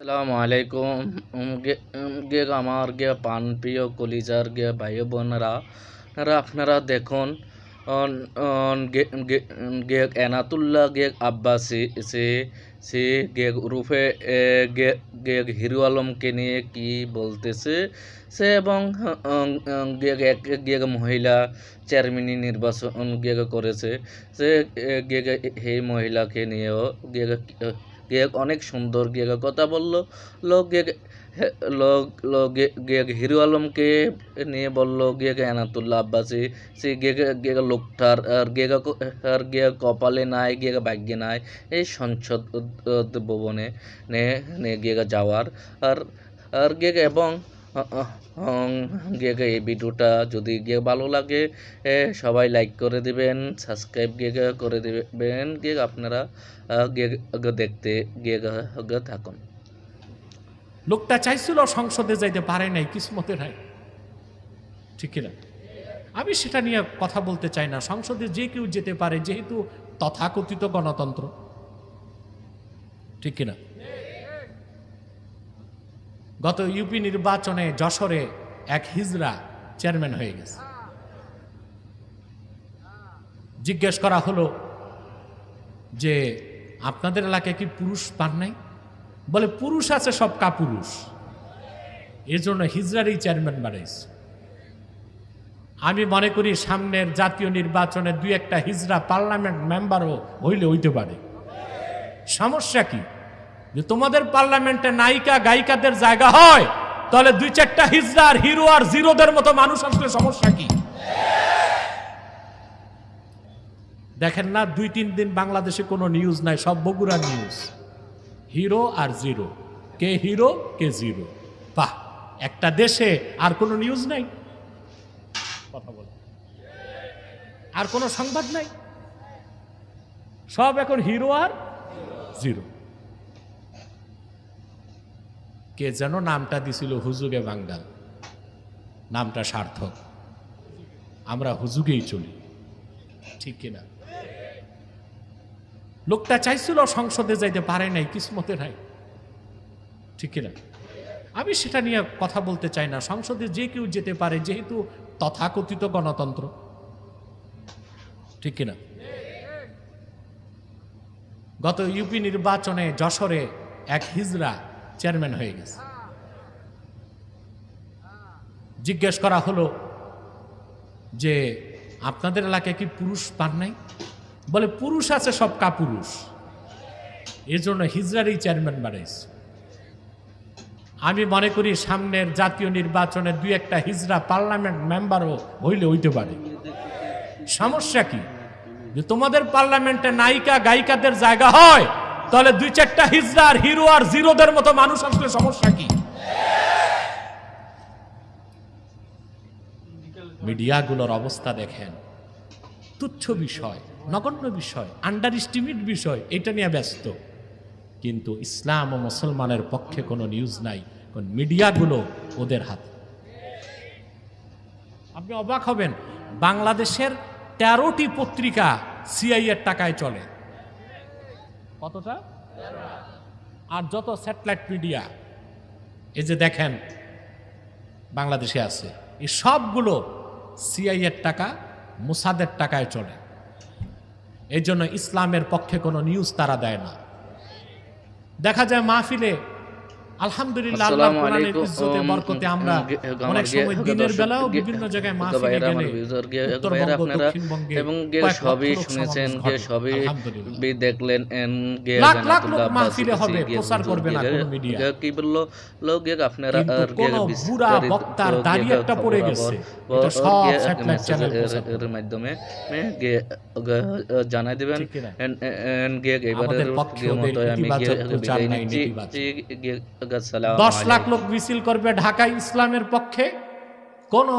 আসসালামু আলাইকুম। আমার প্রাণপ্রিয় কলিজার ভাই বোনেরা, আপনারা দেখুন এনাতুল্লাহ আব্বাসী সে রূপে হিরো আলমকে নিয়ে কি বলতেছে সে, এবং মহিলা চেয়ারম্যান নির্বাচন করেছে সে, এই মহিলাকে নিয়েও অনেক সুন্দর কথা বলল। লোক হিরো আলমকে নিয়ে বলল এনাতুল্লাহ আব্বাসী সে লোকটার আর কপালে নাই ভাগ্যে নাই এই সংসদ ভবনে যাওয়ার। আর আর এবং এই ভিডিওটা যদি ভালো লাগে সবাই লাইক করে দিবেন, সাবস্ক্রাইব করে দিবেন। আপনারা দেখতে থাকুন। লোকটা চাইছিল সংসদে যাইতে পারে নাই, কিসমতে নাই, ঠিক না? আমি সেটা নিয়ে কথা বলতে চাই না। সংসদে যে কেউ যেতে পারে, যেহেতু তথাকথিত গণতন্ত্র, ঠিক কিনা? গত ইউপি নির্বাচনে যশোরে এক হিজড়া চেয়ারম্যান হয়ে গেছে। জিজ্ঞেস করা হলো যে আপনাদের এলাকায় কি পুরুষ পান নাই? বলে পুরুষ আছে, সব কাপুরুষ, এর জন্য হিজড়ারই চেয়ারম্যান বাড়াইছে। আমি মনে করি সামনের জাতীয় নির্বাচনে দুই একটা হিজড়া পার্লামেন্ট মেম্বারও হইলে হইতে পারে। সমস্যা কি? যে তোমাদের পার্লামেন্টে নায়িকা গায়িকাদের জায়গা হয়, তাহলে দুই চারটা হিজড়া আর হিরো আর জিরোদের মতো মানুষ আসলে সমস্যা কি? দেখেন না, 2-3 দিন বাংলাদেশে কোনো নিউজ নাই, সব বগুড়ার নিউজ। হিরো আর জিরো, কে হিরো কে জিরো। বাহ, একটা দেশে আর কোনো নিউজ নাই, কথা বল, আর কোনো সংবাদ নাই, সব এখন হিরো আর জিরো। কে যেন নামটা দিছিল, হুজুগে বাঙ্গাল, নামটা সার্থক। আমরা হুজুগেই চলি, ঠিক কিনা? লোকটা চাইছিল সংসদে যাইতে পারে নাই, কিসমতে নাই, ঠিক কিনা? আমি সেটা নিয়ে কথা বলতে চাই না। সংসদে যে কেউ যেতে পারে, যেহেতু তথাকথিত গণতন্ত্র, ঠিক কিনা? গত ইউপি নির্বাচনে যশোরে এক হিজড়া চেয়ারম্যান হয়ে গেছে। জিজ্ঞেস করা হলো যে আপনাদের এলাকায় কি পুরুষ পান নাই? বলে পুরুষ আছে, সব কাপুরুষ, এর জন্য হিজড়ারই চেয়ারম্যান বাড়াইছে। আমি মনে করি সামনের জাতীয় নির্বাচনে দুই একটা হিজড়া পার্লামেন্ট মেম্বারও হইলে হইতে পারে। সমস্যা কি? যে তোমাদের পার্লামেন্টে নায়িকা গায়িকাদের জায়গা হয়, তাহলে দুই চারটা হিজড়া আর হিরো আর জিরোদের মতো মানুষ আসলে সমস্যা কি? মিডিয়াগুলোর অবস্থা দেখেন, তুচ্ছ বিষয়, নগণ্য বিষয়, আন্ডার এস্টিমেট বিষয়, এটা নিয়ে ব্যস্ত। কিন্তু ইসলাম ও মুসলমানের পক্ষে কোনো নিউজ নাই, কারণ মিডিয়াগুলো ওদের হাতে। আপনি অবাক হবেন, বাংলাদেশের 13টি পত্রিকা সিআইএর টাকায় চলে। কতটা? আর যত স্যাটেলাইট মিডিয়া এই যে দেখেন বাংলাদেশে আছে, এই সবগুলো সিআইএর টাকা, মোসাদের টাকায় চলে। এই জন্য ইসলামের পক্ষে কোনো নিউজ তারা দেয় না। দেখা যায় মাহফিলে আলহামদুলিল্লাহ আল্লাহর কোরআনের ইজ্জতে বরকতে আমরা অনেক সময় দিনের বেলাও বিভিন্ন জায়গায় মাহফিলে গেলে উত্তরবঙ্গ, দক্ষিণবঙ্গে এবং সবই শুনেছেন, সবই দেখলেন, লাখ লাখ লোক মাহফিলে হবে, প্রচার করবে না কোনো মিডিয়া। কি বললো লোক? আপনারা কোন বুড়া বক্তার দাড়ি একটা পড়ে গেছে, এটা সব স্যাটেলাইট চ্যানেল এর মাধ্যমে জানাই দিবেন। আমাদের পক্ষে ইতিবাচক প্রচার নাই, নেতিবাচক। 10 লাখ লোক মিছিল করবে ঢাকায় ইসলামের পক্ষে, কোন